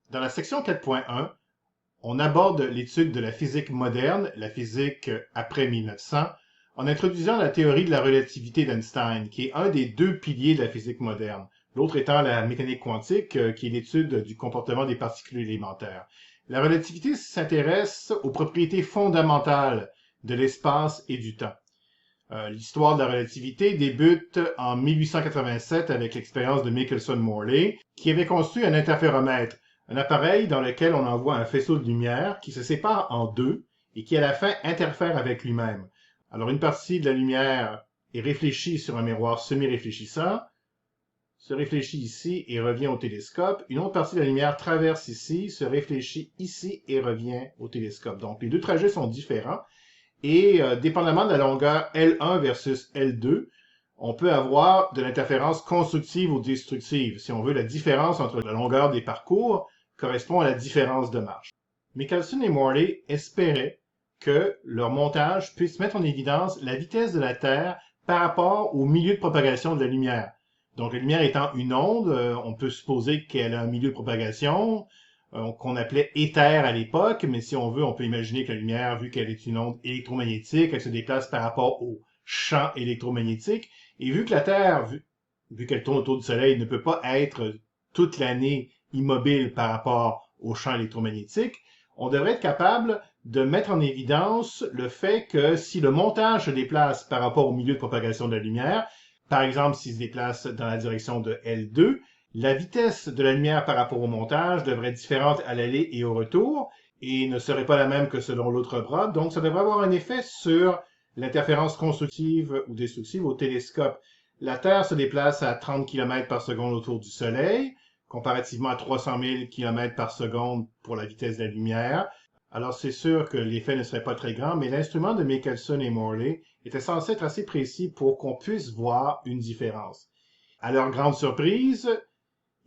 Dans la section 4.1, on aborde l'étude de la physique moderne, la physique après 1900, en introduisant la théorie de la relativité d'Einstein, qui est un des deux piliers de la physique moderne, l'autre étant la mécanique quantique, qui est l'étude du comportement des particules élémentaires. La relativité s'intéresse aux propriétés fondamentales de l'espace et du temps. L'histoire de la relativité débute en 1887 avec l'expérience de Michelson-Morley, qui avait construit un interféromètre, un appareil dans lequel on envoie un faisceau de lumière qui se sépare en deux et qui à la fin interfère avec lui-même. Alors une partie de la lumière est réfléchie sur un miroir semi-réfléchissant, se réfléchit ici et revient au télescope. Une autre partie de la lumière traverse ici, se réfléchit ici et revient au télescope. Donc les deux trajets sont différents. Et dépendamment de la longueur L1 versus L2, on peut avoir de l'interférence constructive ou destructive. Si on veut, la différence entre la longueur des parcours correspond à la différence de marche. Michelson et Morley espéraient que leur montage puisse mettre en évidence la vitesse de la Terre par rapport au milieu de propagation de la lumière. Donc la lumière étant une onde, on peut supposer qu'elle a un milieu de propagation, qu'on appelait éther à l'époque, mais si on veut, on peut imaginer que la lumière, vu qu'elle est une onde électromagnétique, elle se déplace par rapport au champ électromagnétique, et vu que la Terre, vu qu'elle tourne autour du Soleil, ne peut pas être toute l'année immobile par rapport au champ électromagnétique, on devrait être capable de mettre en évidence le fait que si le montage se déplace par rapport au milieu de propagation de la lumière, par exemple s'il se déplace dans la direction de L2, la vitesse de la lumière par rapport au montage devrait être différente à l'aller et au retour et ne serait pas la même que selon l'autre bras. Donc, ça devrait avoir un effet sur l'interférence constructive ou destructive au télescope. La Terre se déplace à 30 km par seconde autour du Soleil, comparativement à 300 000 km par seconde pour la vitesse de la lumière. Alors, c'est sûr que l'effet ne serait pas très grand, mais l'instrument de Michelson et Morley était censé être assez précis pour qu'on puisse voir une différence. À leur grande surprise,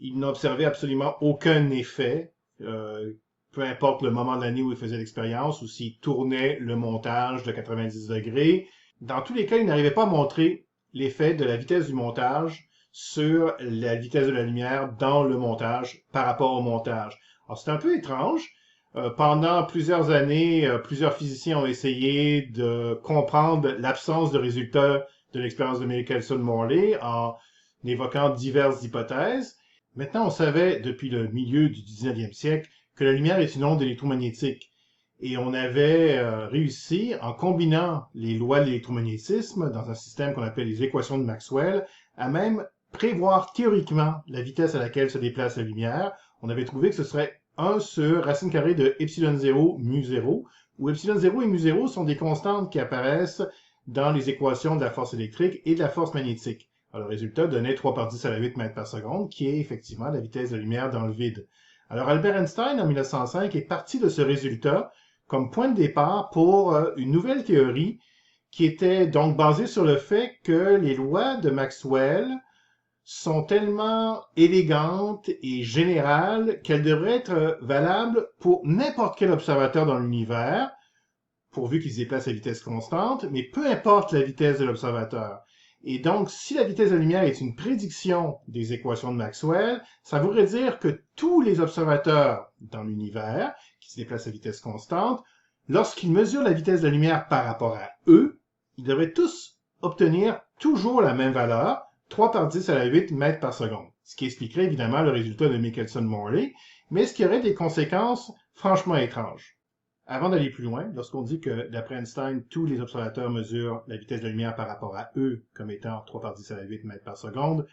ils n'observaient absolument aucun effet, peu importe le moment de l'année où ils faisaient l'expérience ou s'ils tournaient le montage de 90 degrés. Dans tous les cas, ils n'arrivaient pas à montrer l'effet de la vitesse du montage sur la vitesse de la lumière dans le montage par rapport au montage. Alors, c'est un peu étrange. Pendant plusieurs années, plusieurs physiciens ont essayé de comprendre l'absence de résultats de l'expérience de Michelson-Morley en évoquant diverses hypothèses. Maintenant, on savait depuis le milieu du 19e siècle que la lumière est une onde électromagnétique. Et on avait réussi, en combinant les lois de l'électromagnétisme dans un système qu'on appelle les équations de Maxwell, à même prévoir théoriquement la vitesse à laquelle se déplace la lumière. On avait trouvé que ce serait 1 sur racine carrée de epsilon 0 mu 0, où epsilon 0 et mu 0 sont des constantes qui apparaissent dans les équations de la force électrique et de la force magnétique. Alors, le résultat donnait 3 par 10 à la 8 mètres par seconde, qui est effectivement la vitesse de la lumière dans le vide. Alors, Albert Einstein, en 1905, est parti de ce résultat comme point de départ pour une nouvelle théorie qui était donc basée sur le fait que les lois de Maxwell sont tellement élégantes et générales qu'elles devraient être valables pour n'importe quel observateur dans l'univers, pourvu qu'il se déplace à vitesse constante, mais peu importe la vitesse de l'observateur. Et donc, si la vitesse de la lumière est une prédiction des équations de Maxwell, ça voudrait dire que tous les observateurs dans l'univers, qui se déplacent à vitesse constante, lorsqu'ils mesurent la vitesse de la lumière par rapport à eux, ils devraient tous obtenir toujours la même valeur, 3 par 10 à la 8 mètres par seconde. Ce qui expliquerait évidemment le résultat de Michelson-Morley, mais ce qui aurait des conséquences franchement étranges. Avant d'aller plus loin, lorsqu'on dit que, d'après Einstein, tous les observateurs mesurent la vitesse de la lumière par rapport à eux comme étant 3 par 10 à la 8 mètres par seconde,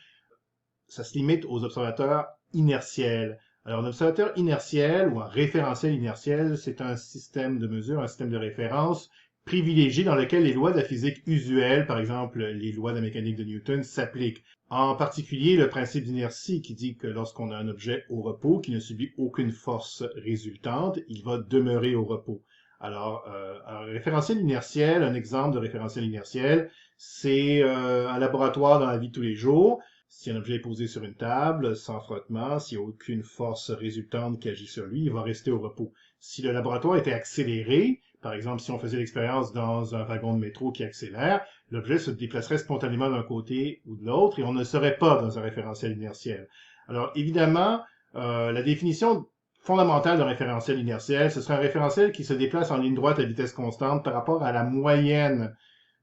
ça se limite aux observateurs inertiels. Alors, un observateur inertiel ou un référentiel inertiel, c'est un système de mesure, un système de référence privilégié dans lequel les lois de la physique usuelle, par exemple les lois de la mécanique de Newton, s'appliquent. En particulier, le principe d'inertie qui dit que lorsqu'on a un objet au repos qui ne subit aucune force résultante, il va demeurer au repos. Alors, un référentiel inertiel, un exemple de référentiel inertiel, c'est un laboratoire dans la vie de tous les jours. Si un objet est posé sur une table, sans frottement, s'il n'y a aucune force résultante qui agit sur lui, il va rester au repos. Si le laboratoire était accéléré, par exemple, si on faisait l'expérience dans un wagon de métro qui accélère, l'objet se déplacerait spontanément d'un côté ou de l'autre et on ne serait pas dans un référentiel inertiel. Alors, évidemment, la définition fondamentale d'un référentiel inertiel, ce serait un référentiel qui se déplace en ligne droite à vitesse constante par rapport à la moyenne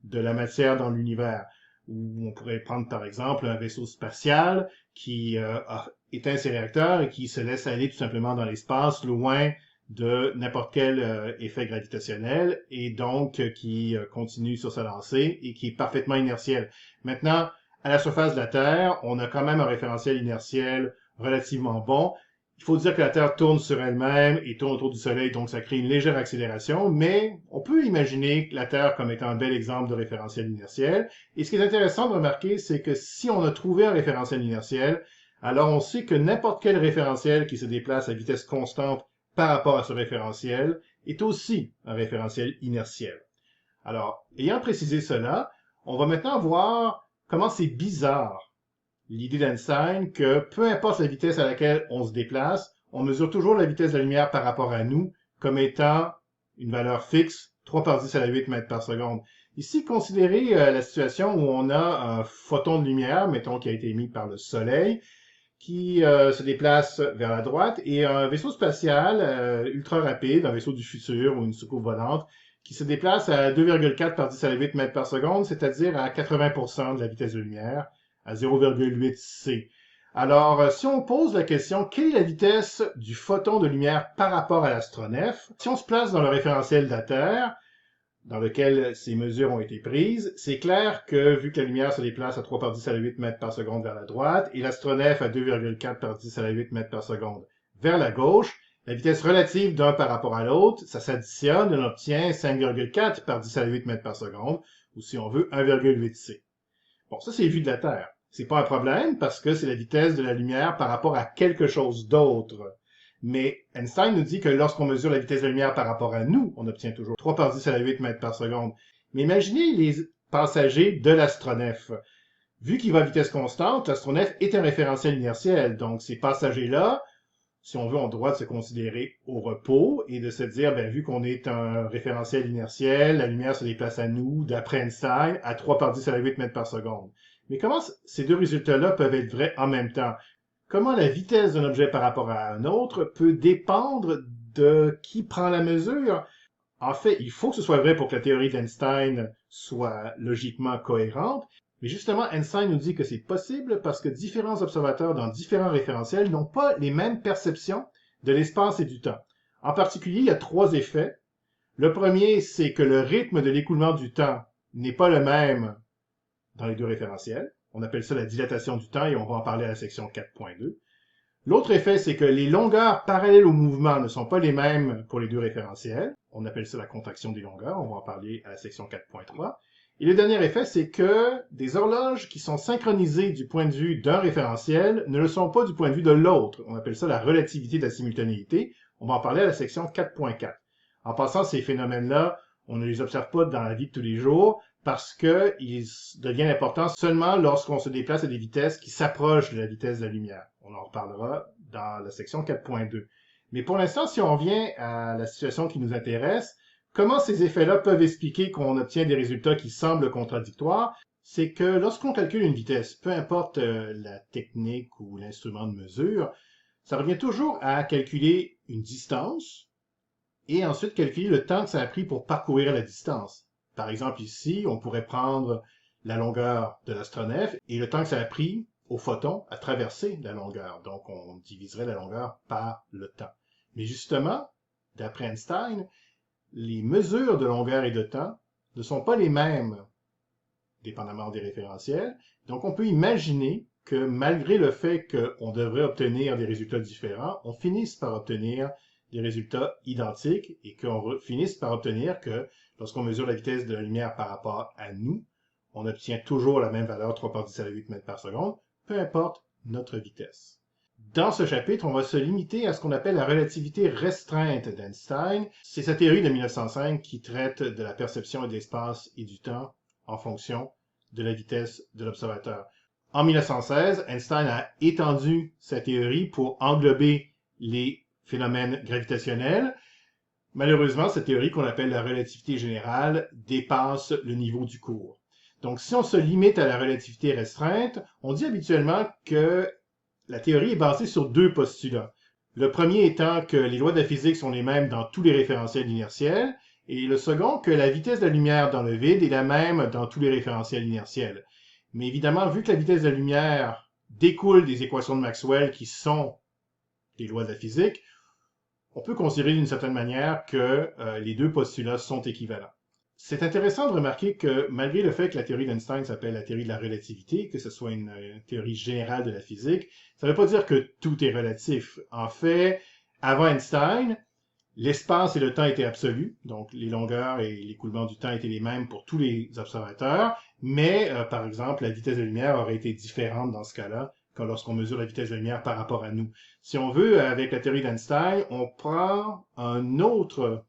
de la matière dans l'univers. Ou on pourrait prendre par exemple un vaisseau spatial qui a éteint ses réacteurs et qui se laisse aller tout simplement dans l'espace, loin de n'importe quel effet gravitationnel, et donc qui continue sur sa lancée et qui est parfaitement inertiel. Maintenant, à la surface de la Terre, on a quand même un référentiel inertiel relativement bon. Il faut dire que la Terre tourne sur elle-même et tourne autour du Soleil, donc ça crée une légère accélération, mais on peut imaginer la Terre comme étant un bel exemple de référentiel inertiel. Et ce qui est intéressant de remarquer, c'est que si on a trouvé un référentiel inertiel, alors on sait que n'importe quel référentiel qui se déplace à vitesse constante par rapport à ce référentiel est aussi un référentiel inertiel. Alors, ayant précisé cela, on va maintenant voir comment c'est bizarre l'idée d'Einstein que peu importe la vitesse à laquelle on se déplace, on mesure toujours la vitesse de la lumière par rapport à nous comme étant une valeur fixe, 3 par 10 à la 8 mètres par seconde. Ici, considérez la situation où on a un photon de lumière, mettons qui a été émis par le Soleil, qui se déplace vers la droite, et un vaisseau spatial ultra rapide, un vaisseau du futur ou une soucoupe volante, qui se déplace à 2,4 par 10 à la 8 mètres par seconde, c'est-à-dire à 80% de la vitesse de lumière, à 0,8 c. Alors, si on pose la question, quelle est la vitesse du photon de lumière par rapport à l'astronef? Si on se place dans le référentiel de la Terre, dans lequel ces mesures ont été prises, c'est clair que, vu que la lumière se déplace à 3 par 10 à la 8 mètres par seconde vers la droite, et l'astronef à 2,4 par 10 à la 8 mètres par seconde vers la gauche, la vitesse relative d'un par rapport à l'autre, ça s'additionne et on obtient 5,4 par 10 à la 8 mètres par seconde, ou si on veut, 1,8 c. Bon, ça c'est vu de la Terre. C'est pas un problème parce que c'est la vitesse de la lumière par rapport à quelque chose d'autre. Mais Einstein nous dit que lorsqu'on mesure la vitesse de la lumière par rapport à nous, on obtient toujours 3 par 10 à la 8 mètres par seconde. Mais imaginez les passagers de l'astronef. Vu qu'il va à vitesse constante, l'astronef est un référentiel inertiel. Donc ces passagers-là, si on veut, ont le droit de se considérer au repos et de se dire, ben, vu qu'on est un référentiel inertiel, la lumière se déplace à nous, d'après Einstein, à 3 par 10 à la 8 mètres par seconde. Mais comment ces deux résultats-là peuvent être vrais en même temps? Comment la vitesse d'un objet par rapport à un autre peut dépendre de qui prend la mesure? En fait, il faut que ce soit vrai pour que la théorie d'Einstein soit logiquement cohérente, mais justement, Einstein nous dit que c'est possible parce que différents observateurs dans différents référentiels n'ont pas les mêmes perceptions de l'espace et du temps. En particulier, il y a 3 effets. Le premier, c'est que le rythme de l'écoulement du temps n'est pas le même dans les deux référentiels. On appelle ça la dilatation du temps et on va en parler à la section 4.2. L'autre effet, c'est que les longueurs parallèles au mouvement ne sont pas les mêmes pour les deux référentiels. On appelle ça la contraction des longueurs. On va en parler à la section 4.3. Et le dernier effet, c'est que des horloges qui sont synchronisées du point de vue d'un référentiel ne le sont pas du point de vue de l'autre. On appelle ça la relativité de la simultanéité. On va en parler à la section 4.4. En passant, ces phénomènes-là, on ne les observe pas dans la vie de tous les jours parce qu'ils deviennent importants seulement lorsqu'on se déplace à des vitesses qui s'approchent de la vitesse de la lumière. On en reparlera dans la section 4.2. Mais pour l'instant, si on revient à la situation qui nous intéresse, comment ces effets-là peuvent expliquer qu'on obtient des résultats qui semblent contradictoires? C'est que lorsqu'on calcule une vitesse, peu importe la technique ou l'instrument de mesure, ça revient toujours à calculer une distance et ensuite calculer le temps que ça a pris pour parcourir la distance. Par exemple, ici, on pourrait prendre la longueur de l'astronef et le temps que ça a pris au photon à traverser la longueur. Donc, on diviserait la longueur par le temps. Mais justement, d'après Einstein, les mesures de longueur et de temps ne sont pas les mêmes, dépendamment des référentiels. Donc, on peut imaginer que malgré le fait qu'on devrait obtenir des résultats différents, on finisse par obtenir des résultats identiques et qu'on finisse par obtenir que lorsqu'on mesure la vitesse de la lumière par rapport à nous, on obtient toujours la même valeur, 3 par 10 à la 8 mètres par seconde, peu importe notre vitesse. Dans ce chapitre, on va se limiter à ce qu'on appelle la relativité restreinte d'Einstein. C'est sa théorie de 1905 qui traite de la perception de l'espace et du temps en fonction de la vitesse de l'observateur. En 1916, Einstein a étendu sa théorie pour englober les phénomènes gravitationnels. Malheureusement, cette théorie qu'on appelle la relativité générale dépasse le niveau du cours. Donc, si on se limite à la relativité restreinte, on dit habituellement que la théorie est basée sur 2 postulats. Le premier étant que les lois de la physique sont les mêmes dans tous les référentiels inertiels, et le second que la vitesse de la lumière dans le vide est la même dans tous les référentiels inertiels. Mais évidemment, vu que la vitesse de la lumière découle des équations de Maxwell qui sont les lois de la physique, on peut considérer d'une certaine manière que les deux postulats sont équivalents. C'est intéressant de remarquer que malgré le fait que la théorie d'Einstein s'appelle la théorie de la relativité, que ce soit une théorie générale de la physique, ça ne veut pas dire que tout est relatif. En fait, avant Einstein, l'espace et le temps étaient absolus, donc les longueurs et l'écoulement du temps étaient les mêmes pour tous les observateurs, mais par exemple, la vitesse de la lumière aurait été différente dans ce cas-là lorsqu'on mesure la vitesse de la lumière par rapport à nous. Si on veut, avec la théorie d'Einstein, on prend un autre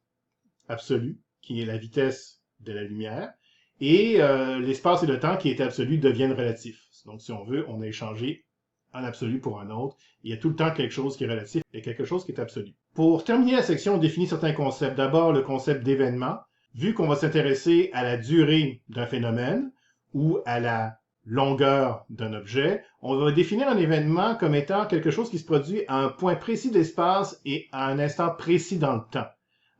absolu, qui est la vitesse de la lumière, et l'espace et le temps qui étaient absolus deviennent relatifs. Donc, si on veut, on a échangé un absolu pour un autre. Il y a tout le temps quelque chose qui est relatif et quelque chose qui est absolu. Pour terminer la section, on définit certains concepts. D'abord, le concept d'événement. Vu qu'on va s'intéresser à la durée d'un phénomène ou à la longueur d'un objet, on va définir un événement comme étant quelque chose qui se produit à un point précis de l'espace et à un instant précis dans le temps.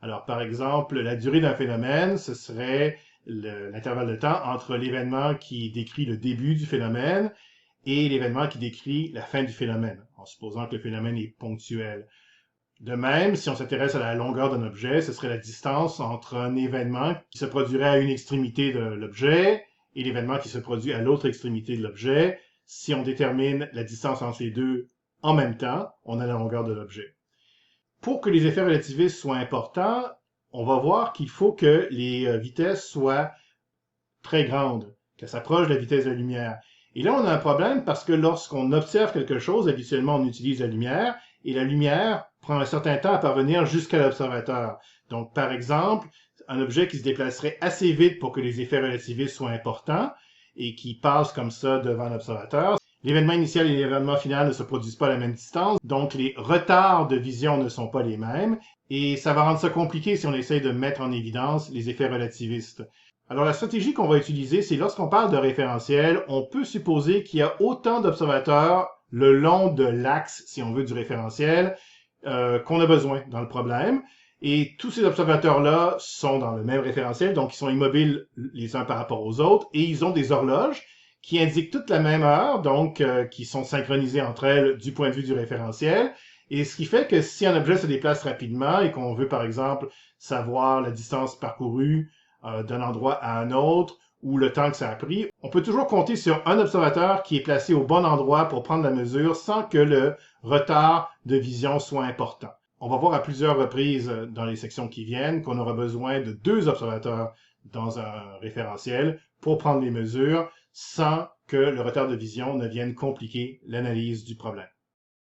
Alors, par exemple, la durée d'un phénomène, ce serait l'intervalle de temps entre l'événement qui décrit le début du phénomène et l'événement qui décrit la fin du phénomène, en supposant que le phénomène est ponctuel. De même, si on s'intéresse à la longueur d'un objet, ce serait la distance entre un événement qui se produirait à une extrémité de l'objet et l'événement qui se produit à l'autre extrémité de l'objet. Si on détermine la distance entre les deux en même temps, on a la longueur de l'objet. Pour que les effets relativistes soient importants, on va voir qu'il faut que les vitesses soient très grandes, qu'elles s'approchent de la vitesse de la lumière. Et là, on a un problème parce que lorsqu'on observe quelque chose, habituellement, on utilise la lumière, et la lumière prend un certain temps à parvenir jusqu'à l'observateur. Donc, par exemple, un objet qui se déplacerait assez vite pour que les effets relativistes soient importants et qui passe comme ça devant l'observateur, l'événement initial et l'événement final ne se produisent pas à la même distance, donc les retards de vision ne sont pas les mêmes, et ça va rendre ça compliqué si on essaye de mettre en évidence les effets relativistes. Alors la stratégie qu'on va utiliser, c'est lorsqu'on parle de référentiel, on peut supposer qu'il y a autant d'observateurs le long de l'axe, si on veut, du référentiel, qu'on a besoin dans le problème. Et tous ces observateurs-là sont dans le même référentiel, donc ils sont immobiles les uns par rapport aux autres, et ils ont des horloges qui indiquent toutes la même heure, donc qui sont synchronisées entre elles du point de vue du référentiel. Et ce qui fait que si un objet se déplace rapidement et qu'on veut, par exemple, savoir la distance parcourue d'un endroit à un autre ou le temps que ça a pris, on peut toujours compter sur un observateur qui est placé au bon endroit pour prendre la mesure sans que le retard de vision soit important. On va voir à plusieurs reprises dans les sections qui viennent qu'on aura besoin de 2 observateurs dans un référentiel pour prendre les mesures sans que le retard de vision ne vienne compliquer l'analyse du problème.